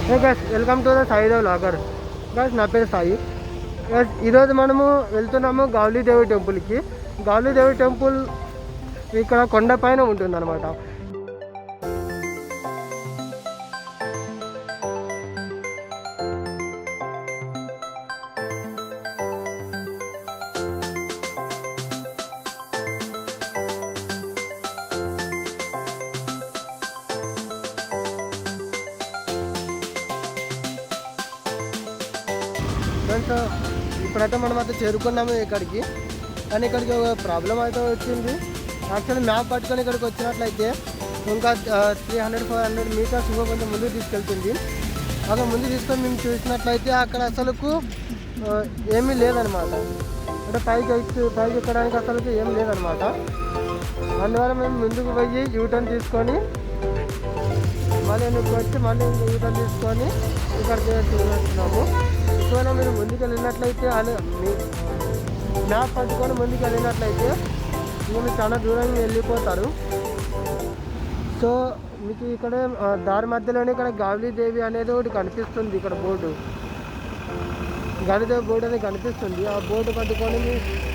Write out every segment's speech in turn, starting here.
Hey guys, welcome to the Saidev vlogger. Guys, నా పేరు Sai. Guys, ఈరోజు మనము వెళ్తున్నాము గౌలీదేవి టెంపుల్కి. గౌలీదేవి టెంపుల్ ఇక్కడ కొండపైన ఉంటుందన్నమాట. ఫ్రెండ్స్, ఇప్పుడైతే మనం అయితే చేరుకున్నాము ఇక్కడికి. కానీ ఇక్కడికి ఒక ప్రాబ్లం అయితే వచ్చింది. యాక్చువల్లీ మ్యాప్ పట్టుకొని ఇక్కడికి వచ్చినట్లయితే ఇంకా 300-400 మీటర్స్ ఇంకా కొంచెం ముందుకు తీసుకెళ్తుంది. అక్కడ ముందు తీసుకొని మేము చూసినట్లయితే అక్కడ అసలుకు ఏమీ లేదనమాట. అంటే పైకి ఎక్కడానికి అసలుకు ఏం లేదనమాట. అందువల్ల మేము ముందుకు పోయి యూటర్న్ తీసుకొని మళ్ళీ ఎందుకు వచ్చి మళ్ళీ ఇంకా యూటర్న్ తీసుకొని ఇక్కడికి చూస్తున్నాము. ఒకవేళ మీరు ముందుకు వెళ్ళినట్లయితే మ్యాప్ పట్టుకొని ముందుకు వెళ్ళినట్లయితే మీరు చాలా దూరంగా వెళ్ళిపోతారు. సో మీకు ఇక్కడ దారి మధ్యలోనే ఇక్కడ గౌలీదేవి అనేది ఒకటి కనిపిస్తుంది. ఇక్కడ బోర్డు గౌలీదేవి బోర్డు అనేది కనిపిస్తుంది. ఆ బోర్డు పట్టుకొని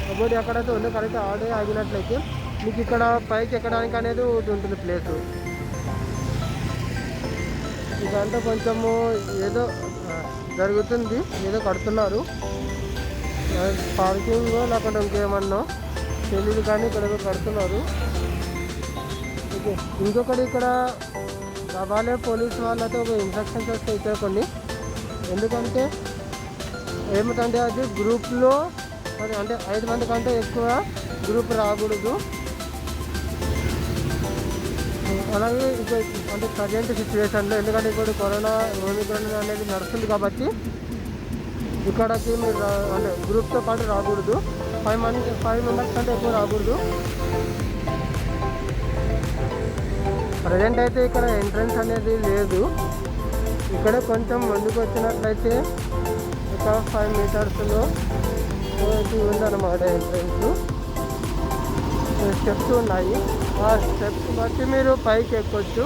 ఆ బోర్డు ఎక్కడైతే ఉందో కరెక్ట్ ఆడే ఆగినట్లయితే మీకు ఇక్కడ పైకి ఎక్కడానికి అనేది ఒకటి ఉంటుంది ప్లేసు. ఇదంతా కొంచెము ఏదో జరుగుతుంది, ఏదో కడుతున్నారు, పార్కింగ్ లేకపోతే ఇంకేమన్నా తెలియదు, కానీ ఇక్కడ ఏదో కడుతున్నారు. ఓకే, ఇంకొకటి ఇక్కడ రవాలే పోలీస్ వాళ్ళతో ఒక ఇన్స్ట్రక్షన్స్ వస్తే ఇచ్చారు కొన్ని. ఎందుకంటే ఏమిటంటే అది గ్రూప్లో అంటే 5 మంది కంటే ఎక్కువ గ్రూప్ రాకూడదు. అలాగే ఇక్కడ అంటే ప్రజెంట్ సిచ్యువేషన్లో, ఎందుకంటే ఇప్పుడు కరోనా ఓమిక్రాన్ అనేది నడుస్తుంది కాబట్టి ఇక్కడికి మీరు అంటే గ్రూప్తో పాటు రాకూడదు. 5 మెంబర్స్ కంటే ఎక్కువ రాకూడదు. ప్రజెంట్ అయితే ఇక్కడ ఎంట్రన్స్ అనేది లేదు. ఇక్కడే కొంచెం ముందుకు వచ్చినట్లయితే ఒక 5 మీటర్స్లో ఉందన్నమాట ఎంట్రన్స్. స్టెప్స్ ఉన్నాయి. ఆ స్టెప్స్ బట్టి మీరు పైకి ఎక్కొచ్చు.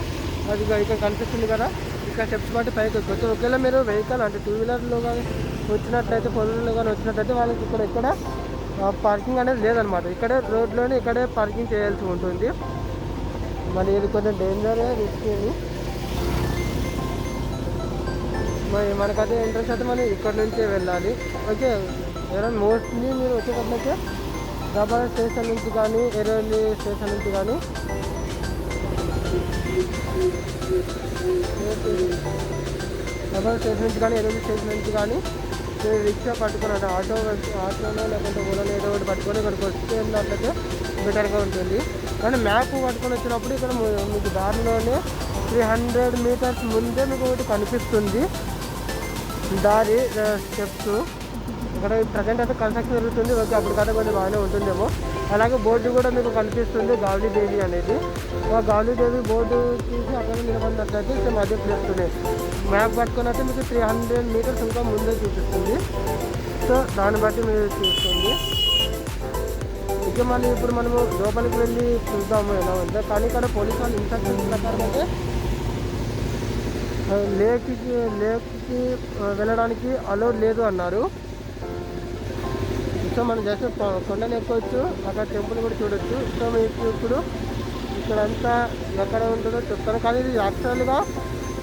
అది ఇక్కడ కనిపిస్తుంది కదా, ఇక్కడ స్టెప్స్ బట్టి పైకి ఎక్కొచ్చు. ఒకవేళ మీరు వెహికల్ అంటే 2 వీలర్లో కానీ వచ్చినట్లయితే 4 వీలర్లో కానీ వచ్చినట్లయితే వాళ్ళకి ఇక్కడ పార్కింగ్ అనేది లేదనమాట. ఇక్కడే రోడ్లోనే ఇక్కడే పార్కింగ్ చేయాల్సి ఉంటుంది. మరి ఇది కొంచెం డేంజర్ రిస్క్. మరి మనకైతే ఇంట్రెస్ట్ అయితే మనం ఇక్కడ నుంచే వెళ్ళాలి. ఓకే, ఎవరైనా మోస్ట్లీ మీరు వచ్చేటట్లయితే రబాల స్టేషన్ నుంచి కానీ ఎరోలి స్టేషన్ నుంచి కానీ ఎరోలి స్టేషన్ నుంచి కానీ మీరు రిక్షా పట్టుకొని అంటే ఆటోలో లేకుంటే ఓలాలో ఏదో ఒకటి పట్టుకొని ఇక్కడికి వస్తే వెళ్ళినట్లయితే బెటర్గా ఉంటుంది. కానీ మ్యాప్ పట్టుకొని వచ్చినప్పుడు ఇక్కడ మీకు దారిలోనే 300 మీటర్స్ ముందే మీకు ఒకటి కనిపిస్తుంది దారి స్టెప్స్. ఇక్కడ ప్రజెంట్ అయితే కన్స్ట్రక్షన్ జరుగుతుంది. ఓకే, అప్పుడు కథ కొంచెం బాగానే ఉంటుందేమో. అలాగే బోర్డు కూడా మీకు కనిపిస్తుంది గౌలీదేవి అనేది. ఆ గౌలీదేవి బోర్డు తీసి అక్కడ నిలబడినట్లయితే సేమ్ అదే ప్లేస్తూనే మ్యాప్ పట్టుకున్నట్టు మీకు 300 మీటర్స్ ఇంకా ముందే చూపిస్తుంది. సో దాన్ని బట్టి మీరు చూస్తుంది. ఇక మళ్ళీ ఇప్పుడు మనము లోపలికి వెళ్ళి చూద్దాము ఎలా ఉందో. కానీ ఇక్కడ పోలీస్ వాళ్ళు ఇన్స్ట్రక్షన్స్ ప్రకారం అయితే లేక్కి వెళ్ళడానికి అలౌడ్ లేదు అన్నారు. సో మనం జస్ట్ కొండను ఎక్కొచ్చు, అక్కడ టెంపుల్ కూడా చూడొచ్చు. సో మీకు ఇప్పుడు ఇక్కడంతా ఎక్కడ ఉంటుందో చెప్తాను. కానీ ఇది యాక్చువల్గా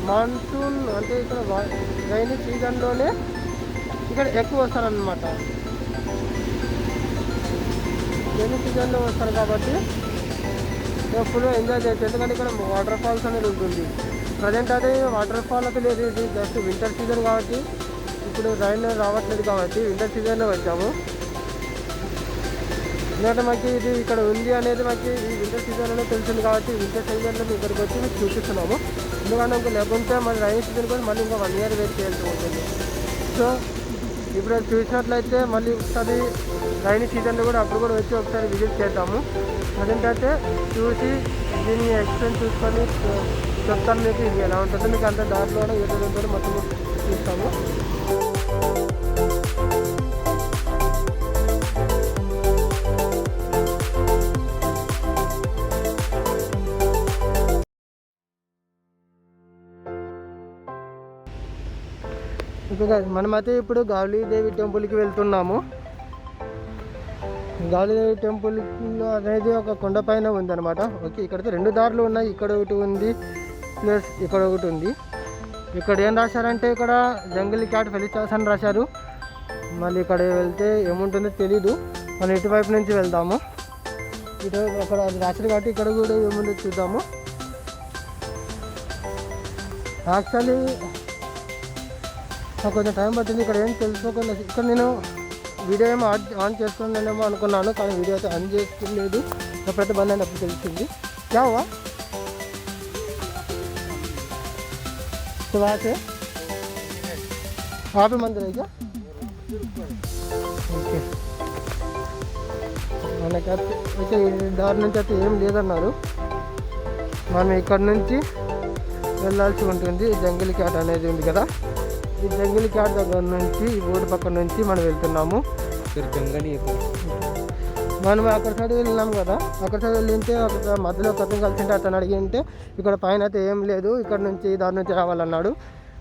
మాన్సూన్ అంటే ఇక్కడ రైనీ సీజన్లోనే ఇక్కడ ఎక్కువ వస్తారనమాట. రైనీ సీజన్లో వస్తారు కాబట్టి ఫుల్ ఎంజాయ్ చేయొచ్చు. ఎందుకంటే ఇక్కడ వాటర్ ఫాల్స్ అనేది ఉంటుంది. ప్రజెంట్ అయితే వాటర్ ఫాల్ అయితే లేదు, ఇది జస్ట్ వింటర్ సీజన్ కాబట్టి ఇప్పుడు రైన్ రావట్లేదు కాబట్టి వింటర్ సీజన్లో వచ్చాము. ఎందుకంటే మాకు ఇది ఇక్కడ ఉంది అనేది మాకు ఈ వింటర్ సీజన్లోనే తెలిసింది కాబట్టి వింటర్ సీజన్లో మేము ఇక్కడికి వచ్చి మీకు చూపిస్తున్నాము. ఎందుకంటే ఇంకా లేకుంటే మళ్ళీ రైన్ సీజన్ కూడా మళ్ళీ ఇంకా 1 ఇయర్ వెయిట్ చేయాల్సి ఉంటుంది. సో ఇప్పుడు చూసినట్లయితే మళ్ళీ ఒకసారి రైనీ సీజన్లో కూడా అప్పుడు కూడా వచ్చి ఒకసారి విజిట్ చేద్దాము. అదేంటంటే చూసి దీన్ని ఎక్స్ప్లెయిన్ చూసుకొని చెప్తాను మీకు ఇది ఎలా ఉంటుందో. మీకు అంత దాంట్లోనే ఏదో ఉంటుందో మొత్తం చూస్తాము. ఇంకా మనమైతే ఇప్పుడు గావళీదేవి టెంపుల్కి వెళ్తున్నాము. గావళీదేవి టెంపుల్ అనేది ఒక కొండ పైన ఉందన్నమాట. ఓకే, ఇక్కడైతే 2 దారులు ఉన్నాయి. ఇక్కడ ఒకటి ఉంది ప్లస్ ఇక్కడ ఒకటి ఉంది. ఇక్కడ ఏం రాశారంటే ఇక్కడ జంగిల్ క్యాట్ ఫెలిచాస్ అని రాశారు. మళ్ళీ ఇక్కడ వెళ్తే ఏముంటుందో తెలీదు. మనం ఇటువైపు నుంచి వెళ్దాము. ఇటు అక్కడ అది రాశారు కాబట్టి ఇక్కడ కూడా ఏముందో చూద్దాము. యాక్చువల్లీ నాకు కొంచెం టైం పట్టింది. ఇక్కడ ఏం తెలుసుకోకుండా ఇక్కడ నేను వీడియో ఏమో ఆన్ చేస్తుందేమో అనుకున్నాను, కానీ వీడియో అయితే ఆన్ చేసుకోలేదు. ఎప్పుడైతే బంద్ అయినప్పుడు తెలిసింది. క్యావా से वहाँ पे मंदिर है क्या? ఓకే, మనకైతే ఈ దారి నుంచి అయితే ఏం లేదన్నారు. మనం ఇక్కడ నుంచి వెళ్ళాల్సి ఉంటుంది. జంగిల్ క్యాట్ అనేది ఉంది కదా, ఈ జంగిల్ క్యాట్ దగ్గర నుంచి ఈ రోడ్డు పక్కన నుంచి మనం వెళ్తున్నాము. మనం అక్కడ సైడ్ వెళ్ళినాం కదా, అక్కడ సైడ్ వెళ్ళింటే అక్కడ మధ్యలో కథం కలిసింటే అతను అడిగింటే ఇక్కడ పైన అయితే ఏం లేదు, ఇక్కడ నుంచి దారి నుంచి రావాలన్నాడు.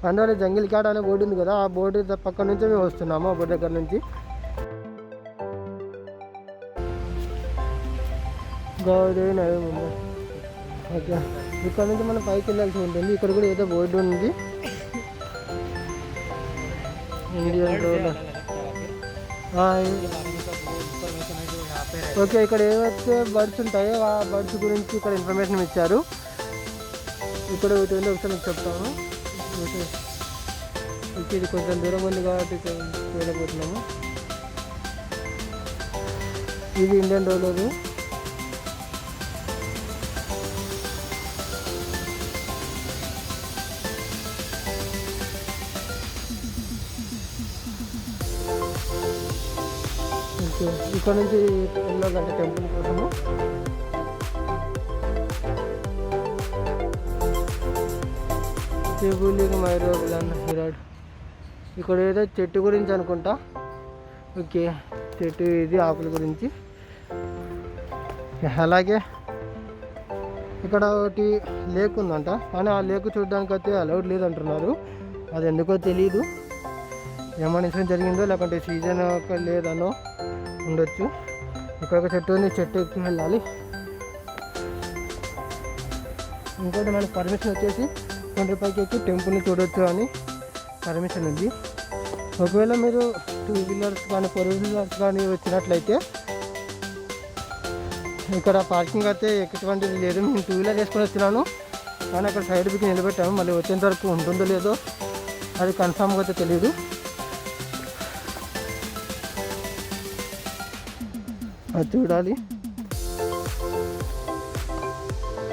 అందువల్ల జంగిల్ క్యాట్ అనే బోర్డు ఉంది కదా, ఆ బోర్డు పక్క నుంచి మేము వస్తున్నాము. ఆ బోర్డు దగ్గర నుంచి గోదేవి ఓకే, ఇక్కడ నుంచి మనం పైకి వెళ్ళాల్సి ఉంటుంది. ఇక్కడ కూడా ఏదో బోర్డు ఉంది, ఇండియన్ రోడ్. ఓకే, ఇక్కడ ఏవైతే బర్డ్స్ ఉంటాయో ఆ బర్డ్స్ గురించి ఇక్కడ ఇన్ఫర్మేషన్ ఇచ్చారు. ఇక్కడ ఒకటి ఒకసారి మీకు చెప్తాను. ఓకే, ఇది కొంచెం దూరం ఉంది కాబట్టి వెళ్ళబోతున్నాము. ఇది ఇండియన్ రోలర్. ఇక్కడ నుంచి వెళ్ళాలంటే టెంపుల్ కోసము. హిరాడ్ ఇక్కడ ఏదో చెట్టు గురించి అనుకుంటా. ఓకే, చెట్టు ఇది ఆకుల గురించి. అలాగే ఇక్కడ ఒకటి లేక్ ఉందంట, కానీ ఆ లేక్ చూడడానికి అయితే అలౌడ్ లేదంటున్నారు. అది ఎందుకో తెలియదు, ఏమైనా ఇన్సిడెంట్ జరిగిందో లేకుంటే సీజన్ లేదనో ఉండొచ్చు. ఇక్కడ ఒక చెట్టు ఉంది, చెట్టు ఎక్కి వెళ్ళాలి. ఇంకోటి మనకి పర్మిషన్ వచ్చేసి 20 రూపాయలకి ఎక్కి టెంపుల్ని చూడొచ్చు అని పర్మిషన్ ఉంది. ఒకవేళ మీరు 2 వీలర్స్ కానీ 4 వీలర్స్ కానీ వచ్చినట్లయితే ఇక్కడ పార్కింగ్ అయితే ఎటువంటిది లేదు. మేము 2 వీలర్ వేసుకొని వచ్చినాను, కానీ అక్కడ సైడ్ బికి నిలబెట్టాము. మళ్ళీ వచ్చేంత వరకు ఉంటుందో లేదో అది కన్ఫామ్గా అయితే తెలియదు. అది చూడాలి.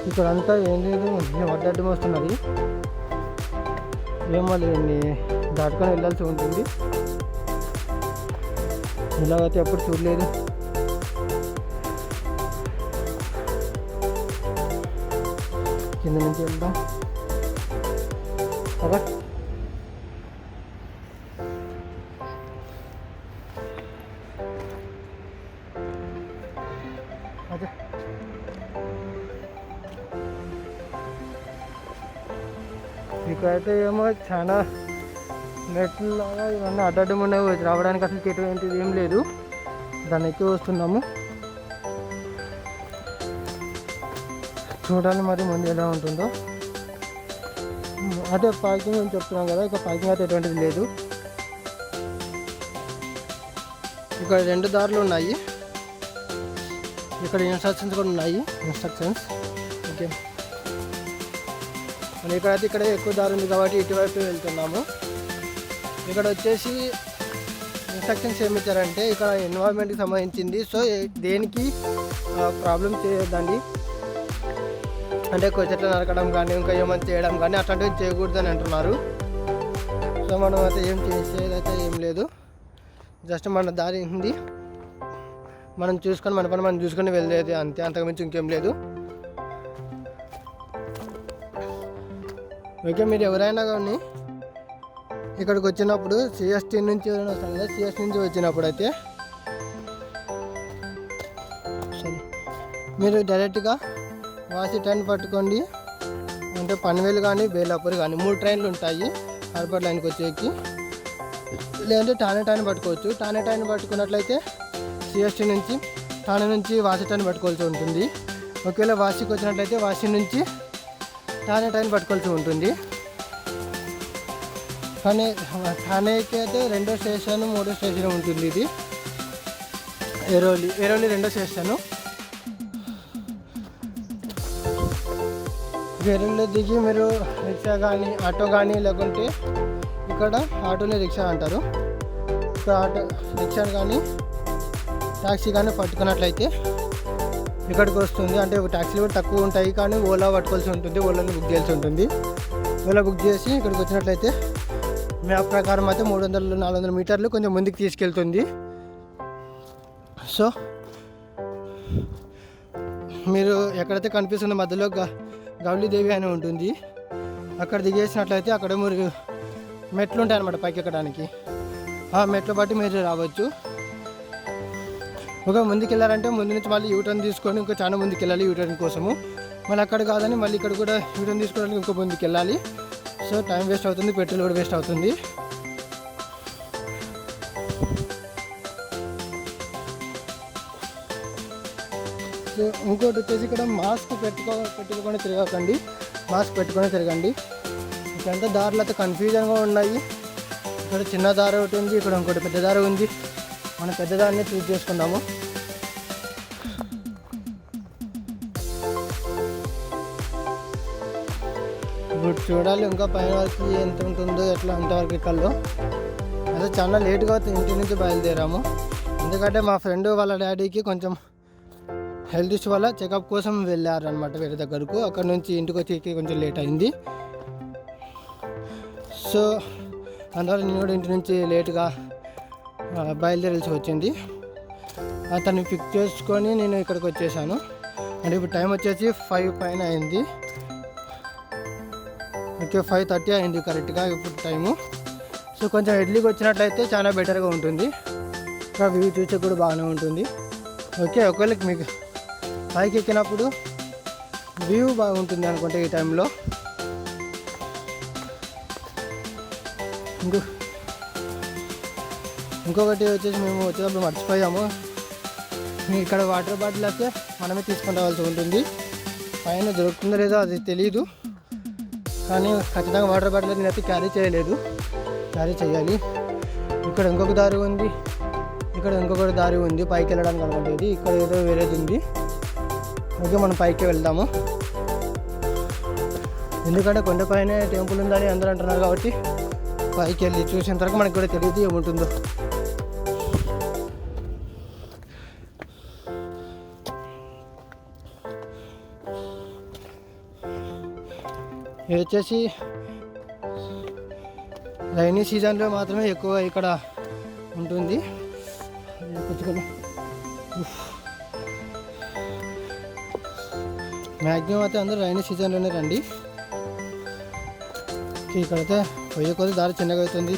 ఇక్కడ అంతా ఏం లేదు, అడ్డడ్డం వస్తున్నది. ఏమో లేదండి, దాటుకొని వెళ్ళాల్సి ఉంటుంది. ఇలాగైతే ఎప్పుడు చూడలేదు. కింద నుంచి వెళ్దాం. ఓకే, అదే ఇక్కడైతే ఏమో చాలా నెట్లాగా ఇవన్నీ అడ్డడ్డం ఉన్నాయి. రావడానికి అసలు ఎటువంటిది ఏం లేదు. దాన్ని ఎక్కి వస్తున్నాము. చూడాలి మరి ముందు ఎలా ఉంటుందో. అదే పార్కింగ్ అని చెప్తున్నాం కదా, ఇక పార్కింగ్ అయితే ఎటువంటిది లేదు. ఇక్కడ 2 దారులు ఉన్నాయి. ఇక్కడ ఇన్స్ట్రక్షన్స్ కూడా ఉన్నాయి, ఇన్స్ట్రక్షన్స్. ఓకే, మనం ఇక్కడైతే ఇక్కడ ఎక్కువ దారి ఉంది కాబట్టి ఇటువైపు వెళ్తున్నాము. ఇక్కడ వచ్చేసి ఇన్స్ట్రక్షన్స్ ఏమి ఇచ్చారంటే ఇక్కడ ఎన్వైర్న్మెంట్కి సంబంధించింది. సో దేనికి ప్రాబ్లం చేయొద్దండి, అంటే చెట్లు నరకడం కానీ ఇంకా ఏమైనా చేయడం కానీ అట్లాంటివి చేయకూడదని అంటున్నారు. సో మనం అయితే ఏం చేసేదైతే ఏం లేదు, జస్ట్ మన దారి ఉంది, మనం చూసుకొని మన పని మనం చూసుకొని వెళ్ళేది అంతే, అంతకుమించి ఇంకేం లేదు. ఓకే, మీరు ఎవరైనా కానీ ఇక్కడికి వచ్చినప్పుడు సిఎస్టీ నుంచి ఎవరైనా వస్తాం కదా, సిఎస్టీ నుంచి వచ్చినప్పుడు అయితే సరే మీరు డైరెక్ట్గా వాసి ట్రైన్ పట్టుకోండి. అంటే పన్వేలు కానీ బేలాపూర్ కానీ 3 ట్రైన్లు ఉంటాయి హార్బర్ లైన్కి వచ్చేకి. లేదంటే టాయిని పట్టుకోవచ్చు. టాయిని పట్టుకున్నట్లయితే సిఎస్టీ నుంచి టానే నుంచి వాసిటాన్ని పట్టుకోవాల్సి ఉంటుంది. ఒకవేళ వాసికి వచ్చినట్లయితే వాసి నుంచి టాయిని పట్టుకోవాల్సి ఉంటుంది. కానీ ఠానేకి అయితే 2వ స్టేషన్ 3వ స్టేషన్ ఉంటుంది. ఇది ఎరోలి 2వ స్టేషను. ఎరోలిలో దిగి మీరు రిక్షా కానీ ఆటో కానీ లేకుంటే ఇక్కడ ఆటోని రిక్షా అంటారు. ఇక్కడ ఆటో రిక్షా కానీ ట్యాక్సీ కానీ పట్టుకున్నట్లయితే ఇక్కడికి వస్తుంది. అంటే ట్యాక్సీలు కూడా తక్కువ ఉంటాయి కానీ ఓలా పట్టుకోవాల్సి ఉంటుంది. ఓలాని బుక్ చేయాల్సి ఉంటుంది. ఓలా బుక్ చేసి ఇక్కడికి వచ్చినట్లయితే మ్యాప్ ప్రకారం అయితే 300-400 మీటర్లు కొంచెం ముందుకు తీసుకెళ్తుంది. సో మీరు ఎక్కడైతే కనిపిస్తున్న మధ్యలో గౌలీదేవి అని ఉంటుంది. అక్కడ దిగేసినట్లయితే అక్కడ మీరు మెట్లు ఉంటాయి అన్నమాట పైకి ఎక్కడానికి. ఆ మెట్లు బట్టి మీరు రావచ్చు. ఒక ముందుకు వెళ్ళారంటే ముందు నుంచి మళ్ళీ యూటర్న్ తీసుకొని ఇంకా చాలా ముందుకు వెళ్ళాలి యూటర్న్ కోసము. మళ్ళీ అక్కడ కాదని మళ్ళీ ఇక్కడ కూడా యూటర్న్ తీసుకోవడానికి ఇంకో ముందుకు వెళ్ళాలి. సో టైం వేస్ట్ అవుతుంది, పెట్రోల్ కూడా వేస్ట్ అవుతుంది. సో ఇంకోటి వచ్చేసి ఇక్కడ మాస్క్ పెట్టుకొని తిరగకండి. మాస్క్ పెట్టుకొని తిరగండి. ఇక్కడంతా దారులు అయితే కన్ఫ్యూజన్గా ఉన్నాయి. ఇక్కడ చిన్న దారి ఒకటి ఉంది, ఇక్కడ ఇంకోటి పెద్ద దారి ఉంది. మనం పెద్ద దారిని చూస్ చేసుకుందాము. ఇప్పుడు చూడాలి ఇంకా పైన వరకు ఎంత ఉంటుందో ఎట్లా అంతవరకు కల్లో. అదే చాలా లేట్గా ఇంటి నుంచి బయలుదేరాము. ఎందుకంటే మా ఫ్రెండ్ వాళ్ళ డాడీకి కొంచెం హెల్త్ ఇష్యూ వల్ల చెకప్ కోసం వెళ్ళారనమాట వేరే దగ్గరకు. అక్కడ నుంచి ఇంటికి వచ్చి కొంచెం లేట్ అయింది. సో అందువల్ల నేను కూడా ఇంటి నుంచి లేట్గా బయలుదేరాల్సి వచ్చింది. అతన్ని పిక్ చేసుకొని నేను ఇక్కడికి వచ్చేసాను. అంటే ఇప్పుడు టైం వచ్చేసి 5 పైన అయింది. ఓకే 5:30 అయింది కరెక్ట్గా ఇప్పుడు టైము. సో కొంచెం ఎర్లీగా వచ్చినట్లయితే చాలా బెటర్గా ఉంటుంది. ఇంకా వ్యూ చూసే కూడా బాగానే ఉంటుంది. ఓకే ఒకవేళ మీకు పైకి ఎక్కినప్పుడు వ్యూ బాగుంటుంది అనుకుంటే ఈ టైంలో. ఇంకొకటి వచ్చేసి మేము వచ్చేటప్పుడు మర్చిపోయాము. ఇక్కడ వాటర్ బాటిల్ అయితే మనమే తీసుకొని రావాల్సి ఉంటుంది. పైన దొరుకుతుందో లేదో అది తెలీదు, కానీ ఖచ్చితంగా వాటర్ బాటిల్ నేనైతే క్యారీ చేయాలి. ఇక్కడ ఇంకొక దారి ఉంది, ఇక్కడ ఇంకొక దారి ఉంది పైకి వెళ్ళడానికి అనుకుంటుంది. ఇక్కడ ఏదో వేరేది ఉంది. ఓకే మనం పైకి వెళ్దాము. ఎందుకంటే కొండపైన టెంపుల్ ఉందని అందరూ అంటున్నారు కాబట్టి పైకి వెళ్ళి చూసిన తర్వాత మనకు కూడా తెలియదు ఏముంటుందో. ఇది వచ్చేసి రైనీ సీజన్లో మాత్రమే ఎక్కువ ఇక్కడ ఉంటుంది. మ్యాక్సిమం అయితే అందరూ రైనీ సీజన్లోనే రండి. ఇక్కడైతే పోయే కొద్ది దారి చిన్నగా అవుతుంది.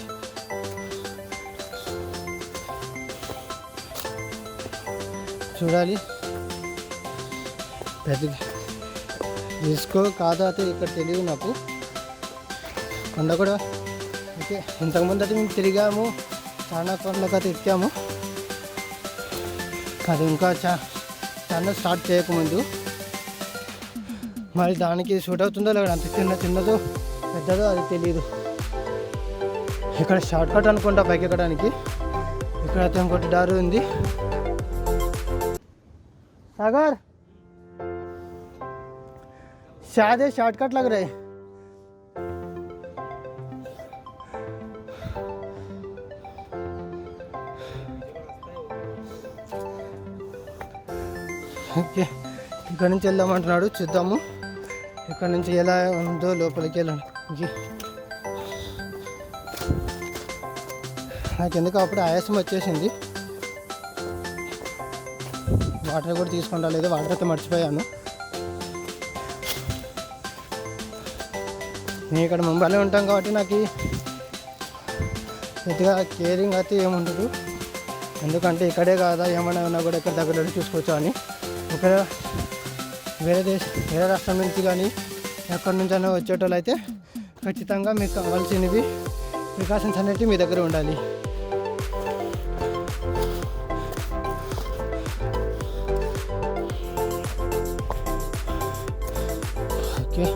చూడాలి పెద్ద తీసుకో కాదా అయితే ఇక్కడ తెలియదు నాకు. కొండ కూడా ఓకే ఇంతకుముందు అయితే మేము తిరిగాము, చాలా కొండకైతే ఎక్కాము. అది ఇంకా చాలా స్టార్ట్ చేయకముందు. మరి దానికి సూట్ అవుతుందో లేదా అంత చిన్నదో పెద్దదో అది తెలియదు. ఇక్కడ షార్ట్ కట్ అనుకుంటా పైకి ఎక్కడానికి. ఇక్కడైతే ఇంకోటి దారి ఉంది. సాగర్ शायद शॉर्टकट लग रहे. ఓకే ఇక్కడ నుంచి వెళ్దామంటున్నాడు, చూద్దాము ఇక్కడ నుంచి ఎలా ఉందో లోపలికి వెళ్ళడానికి. నాకు ఎందుకు అప్పుడు ఆయాసం వచ్చేసింది. వాటర్ కూడా తీసుకొని రాలేదు, వాటర్ అయితే మర్చిపోయాను. నేను ఇక్కడ ముంబైలో ఉంటాం కాబట్టి నాకు పెద్దగా కేరింగ్ అయితే ఏముండదు. ఎందుకంటే ఇక్కడే కాదా ఏమైనా ఉన్నా కూడా ఇక్కడ దగ్గర చూసుకోవచ్చు అని. ఒకవేళ వేరే రాష్ట్రం నుంచి కానీ ఎక్కడి నుంచి అయినా వచ్చేటోళ్ళు అయితే ఖచ్చితంగా మీకు కావాల్సినవి ప్రికాషన్స్ అనేవి మీ దగ్గర ఉండాలి. ओके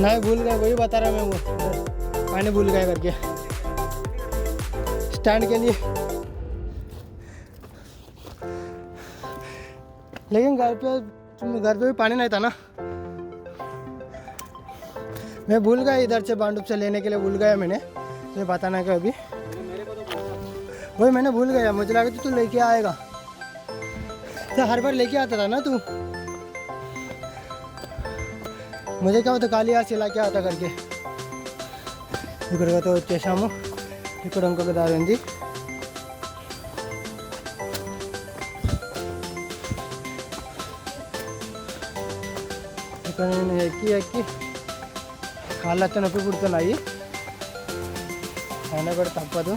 नहीं भूल गए, वही बता रहा मैं, वो पानी भूल गए करके स्टैंड के लिए. लेकिन घर पे भी पानी नहीं था ना, मैं भूल गया इधर से बांडुप से लेने के लिए भूल गया मैंने, तो बताना क्या अभी वही मैंने भूल गया. मुझे लगा तू लेके आएगा, तो हर बार लेके आता था ना तू, मुझे क्या होता ఖాళీ ఆసి ఇలా क्या आता करके. ఇక్కడికైతే వచ్చేసాము. ఇక్కడ ఇంకొక దారి ఉంది. ఇక్కడ నేను ఎక్కి కాళ్ళతో నొప్పి పుడుతున్నాయి, అయినా కూడా తప్పదు.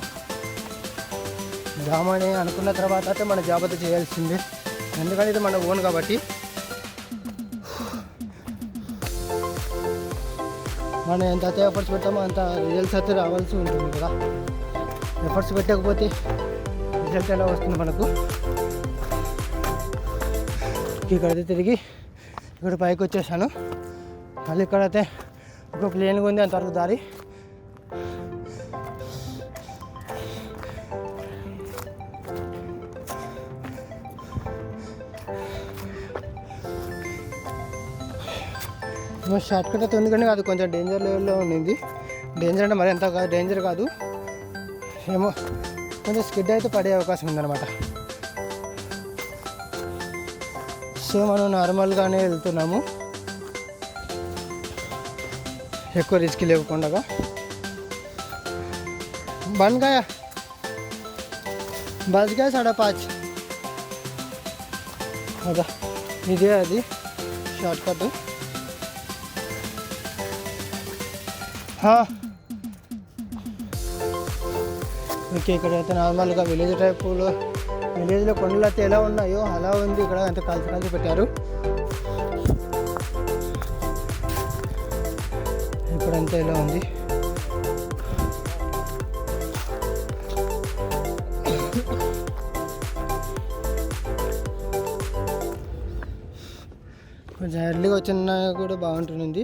జాబ్ అని అనుకున్న తర్వాత అయితే మన జాబ్ అయితే చేయాల్సిందే, ఎందుకంటే ఇది మన ఓన్ కాబట్టి. మనం ఎంత అయితే ఎఫర్ట్స్ పెట్టామో అంత రిజల్ట్స్ అయితే రావాల్సి ఉంటుంది కదా. ఎఫర్ట్స్ పెట్టకపోతే రిజల్ట్ ఎలా వస్తుంది మనకు. ఇక్కడైతే తిరిగి ఇక్కడ పైకి వచ్చేసాను. మళ్ళీ ఇక్కడైతే ఒక ప్లేన్గా ఉంది అంతవరకు దారి. షార్ట్ కట్ అయితే ఉంది కానీ అది కొంచెం డేంజర్ లెవెల్లో ఉండింది. డేంజర్ అంటే మరి ఎంత డేంజర్ కాదు, ఏమో కొంచెం స్కిడ్ అయితే పడే అవకాశం ఉందన్నమాట. సో మనం నార్మల్గానే వెళ్తున్నాము, ఎక్కువ రిస్క్ లేకుండా. बन गया, बच गया 5:30. అదా ఇదే అది షార్ట్ కట్. ఓకే, ఇక్కడైతే నార్మల్గా విలేజ్లో కొండలు అయితే ఎలా ఉన్నాయో అలా ఉంది. ఇక్కడ అంత కలిసి పెట్టారు. ఇక్కడంతా ఎలా ఉంది. కొంచెం ఎర్లీగా వచ్చిన కూడా బాగుంటుంది.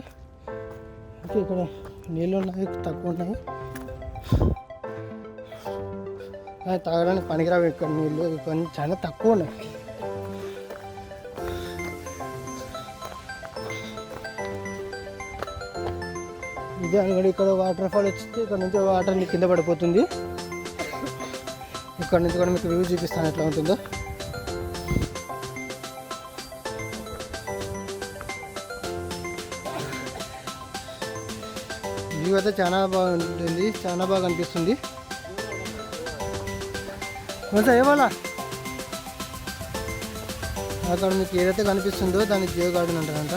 ఓకే, ఇక్కడ నీళ్ళు ఉన్నాయి, తక్కువ ఉన్నాయి, తాగడానికి పనికిరావు. ఇక్కడ నీళ్ళు కొంచెం చాలా తక్కువ ఉన్నాయి. ఇదే అనుకోండి, ఇక్కడ వాటర్ ఫాల్ వచ్చితే ఇక్కడ నుంచి వాటర్ కింద పడిపోతుంది. ఇక్కడ నుంచి కూడా మీకు వ్యూ చూపిస్తాను ఎట్లా ఉంటుందో. వ్యూ అయితే చాలా బాగుంటుంది, చాలా బాగా అనిపిస్తుంది. కొంచెం ఏవాలా అక్కడ మీకు ఏదైతే కనిపిస్తుందో దాన్ని జియో గార్డెన్ అంటారంట.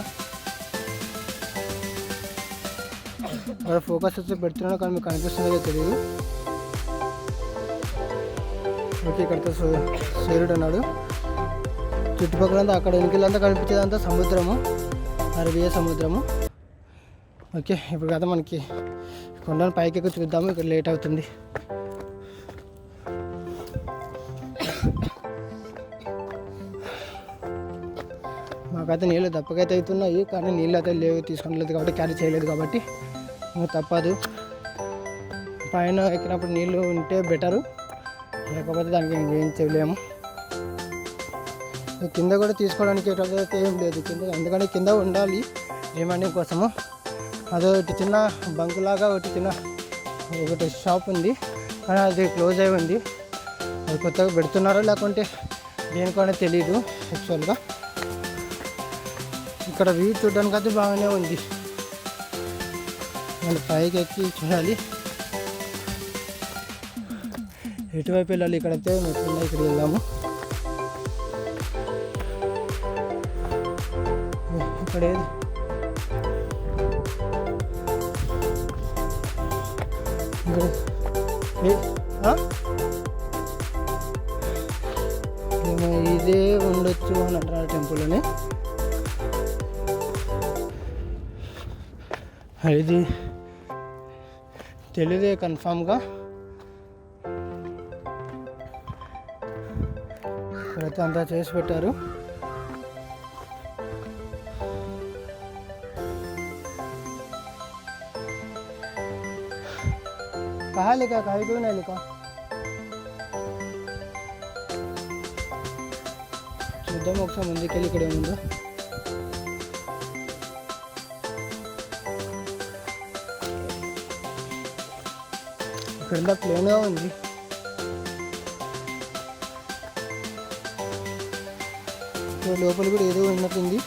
అక్కడ ఫోకస్ వచ్చి పెడుతున్నాను కానీ మీకు కనిపిస్తుందో తెలియదు. ఓకే, ఇక్కడితో సూర్యుడు అన్నాడు. చుట్టుపక్కలంతా అక్కడ వెనుకలంతా కనిపించేదంతా సముద్రము, అరేబియా సముద్రము. ఓకే, ఇప్పుడు కదా మనకి కొండను పైకి ఎక్కువ చూద్దాము. ఇక్కడ లేట్ అవుతుంది. మాకైతే నీళ్ళు దప్పకైతే అవుతున్నాయి, కానీ నీళ్ళు అయితే లేవు, తీసుకోలేదు కాబట్టి, క్యారీ చేయలేదు కాబట్టి తప్పదు. పైన ఎక్కినప్పుడు నీళ్ళు ఉంటే బెటరు, లేకపోతే దానికి ఏం చేయలేము. కింద కూడా తీసుకోవడానికి అయితే ఏం లేదు కింద, ఎందుకంటే కింద ఉండాలి రిమైండింగ్ కోసము. అదొకటి చిన్న బంకులాగా ఒకటి షాప్ ఉంది, కానీ అది క్లోజ్ అయి ఉంది. అది కొత్తగా పెడుతున్నారో లేకుంటే దేనికనే తెలీదు యాక్చువల్గా. ఇక్కడ వ్యూ చూడడానికి అయితే బాగానే ఉంది. మళ్ళీ పైకి ఎక్కి చూడాలి ఎటువైపు వెళ్ళాలి. ఇక్కడైతే మెట్లు ఇక్కడ వెళ్దాము. ఇక్కడ ఏది ఇదే ఉండొచ్చు అని అంటారు టెంపుల్ని. ఇది తెలియదే కన్ఫామ్గా. ఇక్కడైతే అంతా చేసి పెట్టారు. कहाँ लेका कहीं क्यों नहीं लेका చూద్దాం ఒకసారి ముందుకెళ్ళి ఇక్కడ ఏముందో. ఇక్కడ ప్లేన్గా ఉంది. లోపల కూడా ఏదో ఉన్నట్టుంది.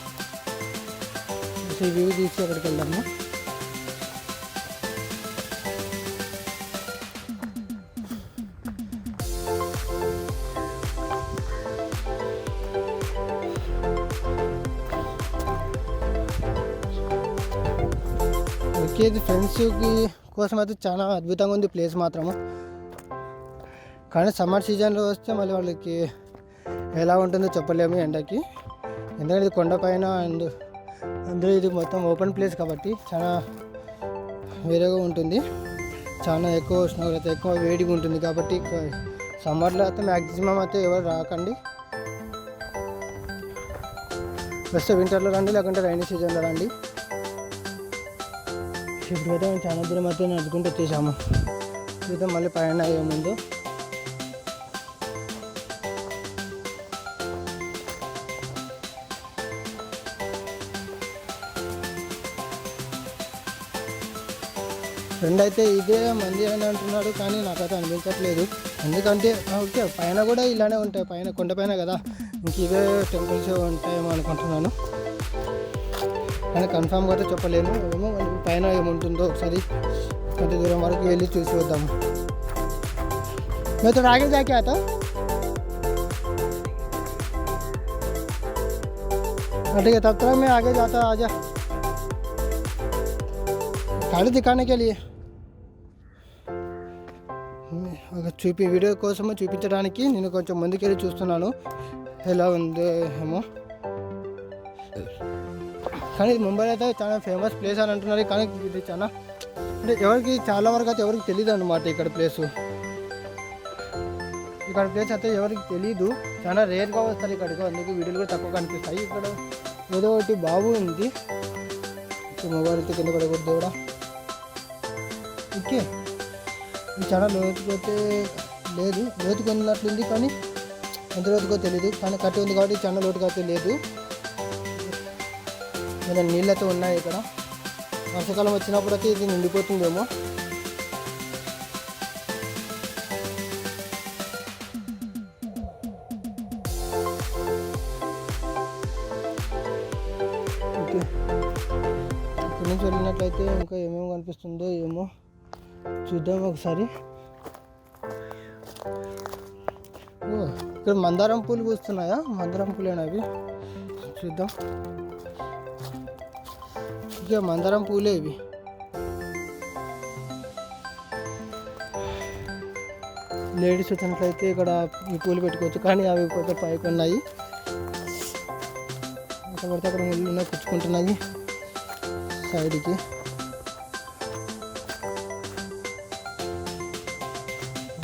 వ్యూ తీసి అక్కడికి వెళ్దాము. ఓకే, ఇది ఫ్రెండ్స్కి కోసం అయితే చాలా అద్భుతంగా ఉంది ప్లేస్ మాత్రము. కానీ సమ్మర్ సీజన్లో వస్తే మళ్ళీ వాళ్ళకి ఎలా ఉంటుందో చెప్పలేము ఎండకి. ఎందుకంటే ఇది కొండపైన అండ్ అందులో ఇది మొత్తం ఓపెన్ ప్లేస్ కాబట్టి చాలా వేరేగా ఉంటుంది. చాలా ఎక్కువ ఉష్ణోగ్రత, ఎక్కువ వేడిగా ఉంటుంది కాబట్టి సమ్మర్లో అయితే మ్యాక్సిమం అయితే ఎవరు రాకండి. వస్తే వింటర్లో రండి, లేకుంటే రైనీ సీజన్లో రండి. ఇప్పుడైతే మేము చాలా దూరం అయితే నడుచుకుంటూ వచ్చేసాము. ఇదైతే మళ్ళీ పైన అయ్యే ముందు ఫ్రెండ్ అయితే ఇదే మంది అని అంటున్నాడు, కానీ నాకైతే అనిపించట్లేదు. ఎందుకంటే ఓకే పైన కూడా ఇలానే ఉంటాయి, పైన కొండపైన కదా, ఇంక ఇవే టెంపుల్స్ ఉంటాయేమో అనుకుంటున్నాను. కానీ కన్ఫామ్గా అయితే చెప్పలేను. ఏమో పైన ఏముంటుందో ఒకసారి కొంత దూరం వరకు వెళ్ళి చూసి వద్దాము. मैं तो आगे जाके आता ठीक है, तब तक मैं आगे जाता. आजा गाड़ी दिखाने के लिए వీడియో కోసము చూపించడానికి నేను కొంచెం ముందుకెళ్ళి చూస్తున్నాను ఎలా ఉందో ఏమో. కానీ ముంబై అయితే చాలా ఫేమస్ ప్లేస్ అని అంటున్నారు. కానీ ఇది చాలా అంటే ఎవరికి చాలా వరకు అయితే ఎవరికి తెలియదు అన్నమాట. ఇక్కడ ప్లేస్ అయితే ఎవరికి తెలీదు, చాలా రేర్గా వస్తారు ఇక్కడికి, అందుకు వీడియోలు కూడా తక్కువ కనిపిస్తాయి. ఇక్కడ ఏదో ఒకటి బాబు ఉంది, మొబైల్ అయితే కింద పడకూడదు కూడా. ఓకే, ఇది చాలా లోతుకైతే లేదు, లోతుకు ఉన్నట్లుంది కానీ ఎంత లోతుకో తెలీదు. కానీ కట్టి ఉంది కాబట్టి చాలా లోతుగా అయితే లేదు. ఏదైనా నీళ్ళతో ఉన్నాయి ఇక్కడ. వర్షాకాలం వచ్చినప్పుడు అయితే ఇది నిండిపోతుందేమో. ఓకే, ఇక్కడి నుంచి వెళ్ళినట్లయితే ఇంకా ఏమేమి కనిపిస్తుందో ఏమో చూద్దాం ఒకసారి. ఇక్కడ మందారం పూలు పూస్తున్నాయా? మందారం పూలేనా అవి? చూద్దాం. ఇక మందారం పూలే ఇవి. లేడీస్ వచ్చినట్లయితే ఇక్కడ ఈ పూలు పెట్టుకోవచ్చు, కానీ అవి కొంచెం పైకి ఉన్నాయి. అక్కడ పడితే అక్కడ ముళ్ళు ఉన్నాయి, పుచ్చుకుంటున్నాయి సైడ్కి.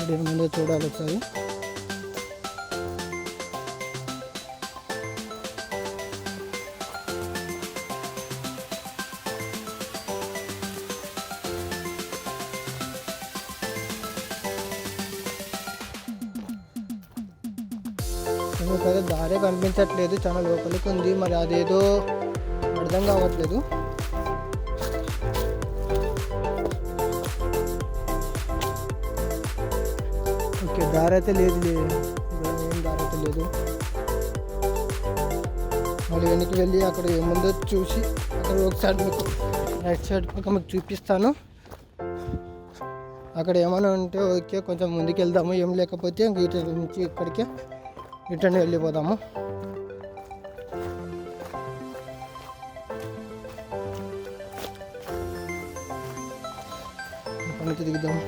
దీని ముందే చూడాలి ఒకసారి. మీకైతే దారే కనిపించట్లేదు, చాలా లోపలికి ఉంది. మరి అదేదో అర్థం కావట్లేదు. ఓకే, దారి అయితే లేదు, ఏం దారి అయితే లేదు. మళ్ళీ వెనక్కి వెళ్ళి అక్కడ ఏముందో చూసి అక్కడ ఒకసారి మీకు రైట్ సైడ్ పక్క మీకు చూపిస్తాను. అక్కడ ఏమైనా ఉంటే ఓకే, కొంచెం ముందుకు వెళ్దాము. ఏం లేకపోతే ఇటు నుంచి ఇక్కడికే రిటర్న్ వెళ్ళిపోదాము. ఇక్కడి నుంచి దిగుదాము.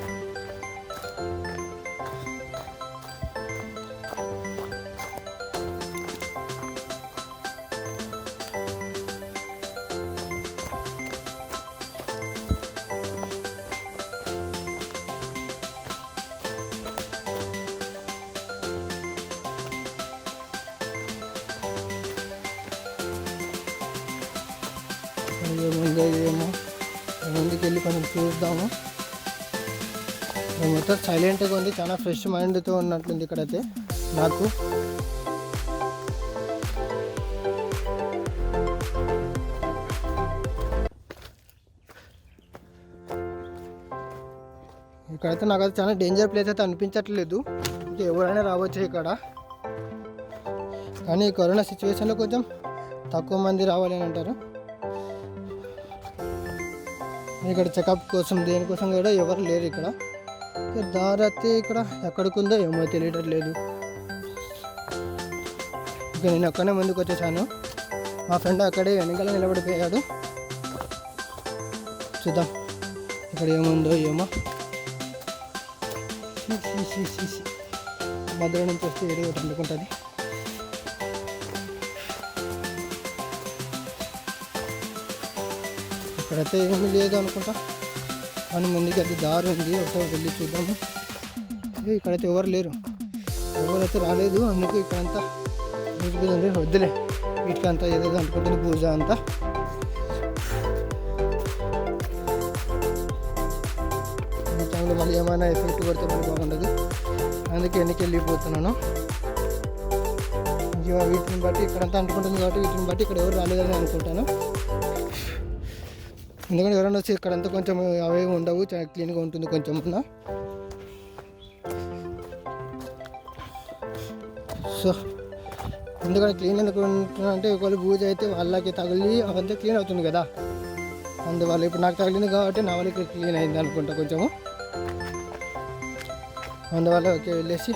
ఏముందో ఏమో ముందుకు వెళ్ళి కొంచెం చూద్దాము. మొత్తం సైలెంట్గా ఉంది, చాలా ఫ్రెష్ మైండ్తో ఉన్నట్లుంది ఇక్కడైతే నాకు. ఇక్కడైతే నాకైతే చాలా డేంజర్ ప్లేస్ అయితే అనిపించట్లేదు. ఇంకా ఎవరైనా రావచ్చు ఇక్కడ, కానీ ఈ కరోనా సిచ్యువేషన్లో కొంచెం తక్కువ మంది రావాలి అని అంటారు. ఇక్కడ చెకప్ కోసం దేనికోసం కూడా ఎవరు లేరు ఇక్కడ. దారి అయితే ఇక్కడ ఎక్కడికి ఉందో ఏమో తెలియట్లేదు. ఇక నేను అక్కడనే ముందుకు వచ్చేసాను. మా ఫ్రెండ్ అక్కడే వెనకాల నిలబడిపోయాడు. చూద్దాం ఇక్కడ ఏముందో ఏమో. మధ్యలో నుంచి వస్తే ఏదో ఒకటి అందుకుంటుంది. ఇక్కడైతే ఏమీ లేదు అనుకుంటా, కానీ ముందుకి అది దారి ఉంది, ఒకసారి వెళ్ళి చూద్దాము. ఇక్కడైతే ఎవరు లేరు, ఎవరైతే రాలేదు. అందుకు ఇక్కడంతా ఉంది, వద్దులే వీటికంతా ఏదేదో అనుకుంటుంది పూజ అంతా. టైంలో మళ్ళీ ఏమైనా ఎఫెక్ట్ కొడితే మనకు బాగుండదు, అందుకే వెనక్కి వెళ్ళిపోతున్నాను. వీటిని బట్టి ఇక్కడంతా అంటుకుంటుంది కాబట్టి వీటిని బట్టి ఇక్కడ ఎవరు రాలేదని అనుకుంటాను. ఎందుకంటే ఎవరైనా వచ్చి ఇక్కడంతా కొంచెం అవే ఉండవు, చాలా క్లీన్గా ఉంటుంది కొంచెం. సో ఎందుకంటే క్లీన్ ఎందుకు ఉంటుందంటే ఒకవేళ పూజ అయితే వాళ్ళకి తగిలి అవంతా క్లీన్ అవుతుంది కదా, అందువల్ల. ఇప్పుడు నాకు తగిలింది కాబట్టి నా వాళ్ళకి క్లీన్ అయింది అనుకుంటా కొంచెము, అందువల్ల ఓకే వెళ్ళేసి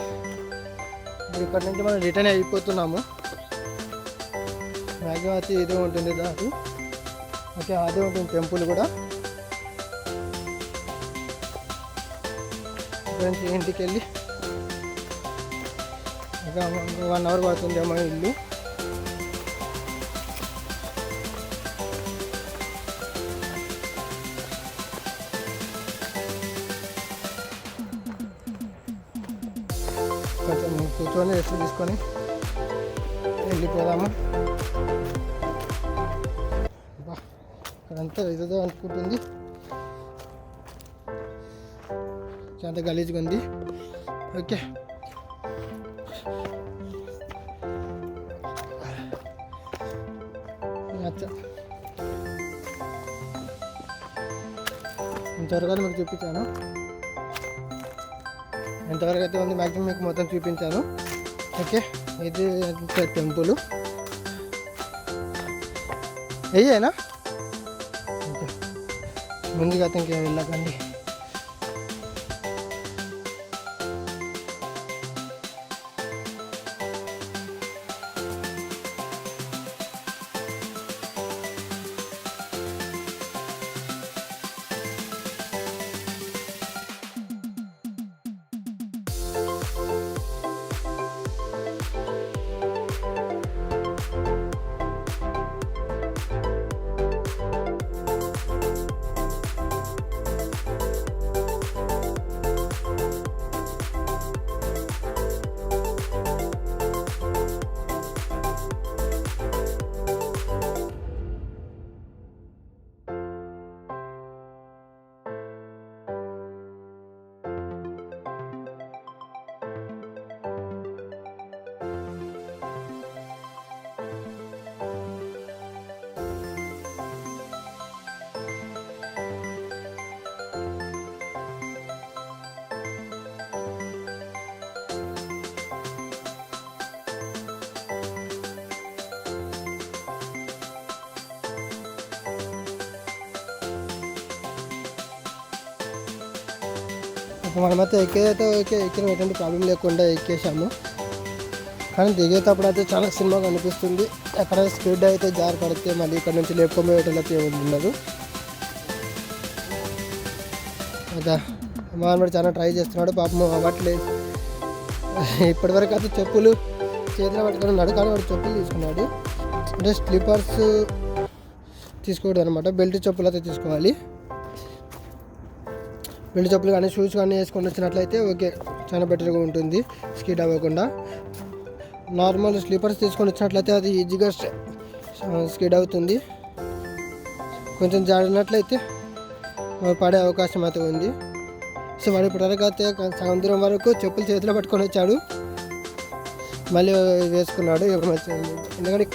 ఇక్కడ నుంచి మనం రిటర్న్ అయిపోతున్నాము. మ్యాక్సిమం అయితే ఇదే ఉంటుంది దాని. ఓకే అదే ఉంటుంది టెంపుల్ కూడా. ఇంటికి వెళ్ళి ఒక 1 అవర్ పడుతుందేమో ఇల్లు. కొంచెం కూర్చొని రెస్ట్ తీసుకొని వెళ్ళిపోదాము. ఇక్కడంతా ఏదో అనుకుంటుంది, చాలా గలీజ్గా ఉంది. ఓకే ఇంతవరకు అయితే మీకు చూపించాను, ఎంతవరకు అయితే ఉంది మ్యాక్సిమం మీకు మొత్తం చూపించాను. ఓకే ఇది టెంపుల్ అయ్యేనా. ఓకే ముందుగా అయితే ఇంకేం వెళ్ళకండి. ఇప్పుడు మనమైతే ఎక్కేదైతే ఎక్కిన ఎటువంటి ప్రాబ్లం లేకుండా ఎక్కేసాము. కానీ దిగేటప్పుడు అయితే చాలా సినిమాగా అనిపిస్తుంది. ఎక్కడ స్పీడ్ అయితే జారి పడితే మళ్ళీ ఇక్కడ నుంచి లేపుకోబోయేటైతే ఉండదు కదా. మానవుడు చాలా ట్రై చేస్తున్నాడు, పాపం అవ్వట్లేదు. ఇప్పటివరకు అయితే చెప్పులు చేతిలో పట్టుకొని ఉన్నాడు, కానీ వాడు చెప్పులు తీసుకున్నాడు. అంటే స్లీపర్స్ తీసుకోవడం అనమాట, బెల్ట్ చెప్పులు అయితే తీసుకోవాలి. బెల్ట్ చెప్పులు కానీ షూస్ కానీ వేసుకొని వచ్చినట్లయితే ఓకే చాలా బెటర్గా ఉంటుంది, స్కిడ్ అవ్వకుండా. నార్మల్ స్లీపర్స్ తీసుకొని వచ్చినట్లయితే అది ఈజీగా స్కిడ్ అవుతుంది. కొంచెం జారినట్లయితే పడే అవకాశం అయితే ఉంది. సో వాడు ఇప్పటివరకు అయితే సగం దూరం వరకు చెప్పులు చేతిలో పట్టుకొని వచ్చాడు, మళ్ళీ వేసుకున్నాడు. ఎందుకంటే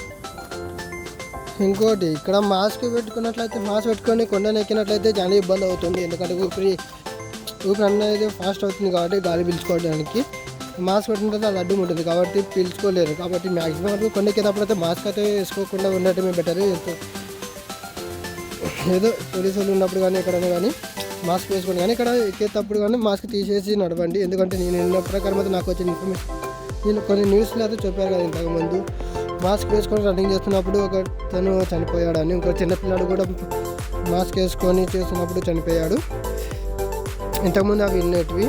ఇంకోటి ఇక్కడ మాస్క్ పెట్టుకున్నట్లయితే, మాస్క్ పెట్టుకొని కొండను ఎక్కినట్లయితే చాలా ఇబ్బంది అవుతుంది. ఎందుకంటే ఊపిరి అనేది ఫాస్ట్ అవుతుంది కాబట్టి గాలి పీల్చుకోవడానికి. మాస్క్ పెట్టిన తర్వాత అది అడ్డం ఉంటుంది కాబట్టి పీల్చుకోలేరు. కాబట్టి మ్యాక్సిమం వరకు కొండ ఎక్కేటప్పుడు అయితే మాస్క్ అయితే వేసుకోకుండా ఉండటమే బెటర్. ఏదో పోలీసు వాళ్ళు ఉన్నప్పుడు కానీ ఎక్కడైనా కానీ మాస్క్ వేసుకోండి, కానీ ఇక్కడ ఎక్కేటప్పుడు కానీ మాస్క్ తీసేసి నడవండి. ఎందుకంటే నేను విన్న ప్రకారం అయితే నాకు వచ్చిన ఇన్ఫర్మేషన్, నేను కొన్ని న్యూస్లో అయితే చెప్పారు కదా ఇంతకుముందు, మాస్క్ వేసుకొని రన్నింగ్ చేస్తున్నప్పుడు ఒక తను చనిపోయాడని, ఇంకో చిన్నపిల్లాడు కూడా మాస్క్ వేసుకొని చేస్తున్నప్పుడు చనిపోయాడు. ఇంతకుముందు అవి విన్నటివి.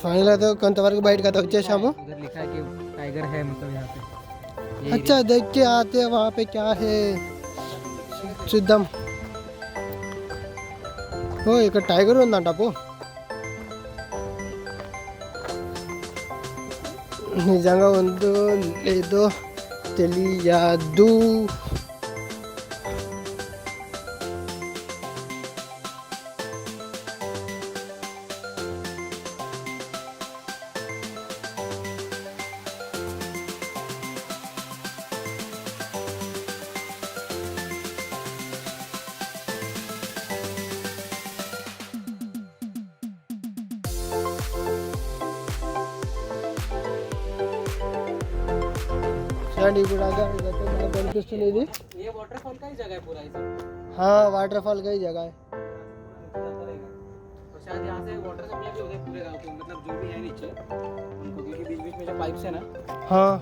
ఫైనల్ అయితే కొంతవరకు బయటకు అయితే వచ్చేసాము. टाइगर है मतलब यहाँ पे। अच्छा देख के आते हैं वहाँ पे क्या है చూద్దాం. ఓ ఇక్కడ టైగర్ ఉందంట. పో నిజంగా ఉందో లేదో తెలియదు. చూడండి ఇప్పుడు ఇదైతే మనకు కనిపిస్తుంది. ఇది वाटरफॉल का ही जगह है पूरा ये सब। वाटरफॉल का ही जगह है. और शायद यहाँ से वाटर सप्लाई भी होता है पूरे गांव को, मतलब जो भी है नीचे उनको, क्योंकि बीच बीच में जो पाइप्स है ना,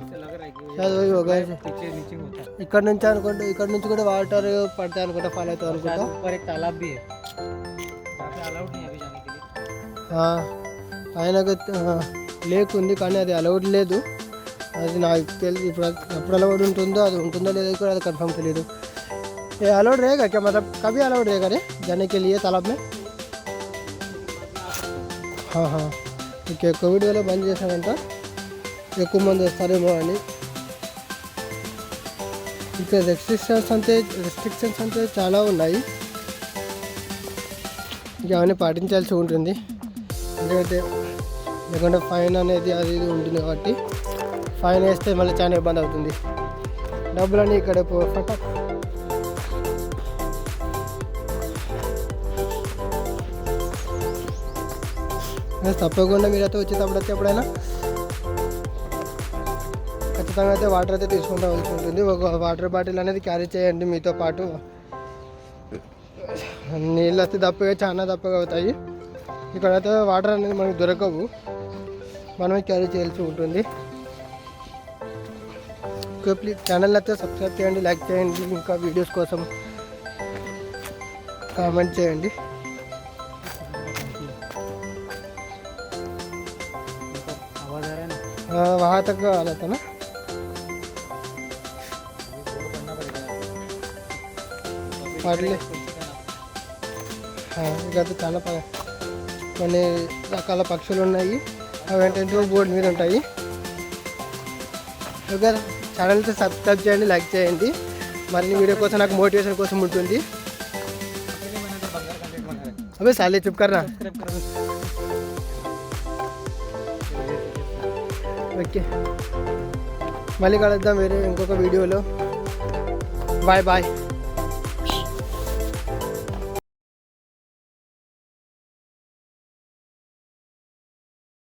इससे लग रहा है कि शायद वही होगा. नीचे होता है. ఇక్కడ నుంచి అనుకుంటే ఇక్కడ నుంచి కూడా వాటర్ పడతాయి అనుకుంటా, ఫాల్ అవుతాయి అనుకుంటా. ऊपर एक तालाब भी है, यहाँ पे अलाउड नहीं है अभी जाने के लिए. ఆయనకు లేక్ ఉంది కానీ అది అలౌడ్ లేదు. అది నాకు తెలియదు ఇప్పుడు ఎప్పుడు అలౌడ్ ఉంటుందో, అది ఉంటుందో లేదో కూడా అది कन्फर्म తెలియదు. ये अलाउड रहेगा क्या, मतलब कभी अलाउड रहेगा रे जाने के लिए तालाब में? ఓకే. కోవిడ్ వల్ల బంద్ చేశారంట, ఎక్కువ మంది వస్తారేమో అని. ఇక్కడ రెస్ట్రిక్షన్స్ అంటే చాలా ఉన్నాయి, ఇక అవన్నీ పాటించాల్సి ఉంటుంది. ఎందుకంటే లేకుంటే ఫైన్ అనేది అది ఇది ఉంటుంది కాబట్టి ఫైన్ వేస్తే మళ్ళీ చాలా ఇబ్బంది అవుతుంది. డబ్బులన్నీ ఇక్కడ తప్పకుండా మీరైతే వచ్చేటప్పుడు అయితే ఎప్పుడైనా ఖచ్చితంగా అయితే వాటర్ అయితే తీసుకుంటాల్సి ఉంటుంది. ఒక వాటర్ బాటిల్ అనేది క్యారీ చేయండి మీతో పాటు. నీళ్ళు అయితే చాలా తప్పగా అవుతాయి. ఇక్కడైతే వాటర్ అనేది మనకు దొరకవు, మనమే క్యారీ చేయాల్సి ఉంటుంది. ప్లీజ్ ఛానల్ అయితే సబ్స్క్రైబ్ చేయండి, లైక్ చేయండి, ఇంకా వీడియోస్ కోసం కామెంట్ చేయండి. वहाँ तक आ जाता ना. ఇకైతే చాలా కొన్ని రకాల పక్షులు ఉన్నాయి, అవి ఏంటంటే బోర్డు మీద ఉంటాయి. ఓకే, ఛానల్తో సబ్స్క్రైబ్ చేయండి, లైక్ చేయండి. మరిన్ని వీడియో కోసం నాకు మోటివేషన్ కోసం ఉంటుంది. అదే సాలే చుప్ కర్రా. ఓకే, మళ్ళీ కలుద్దాం వేరే ఇంకొక వీడియోలో. Bye bye.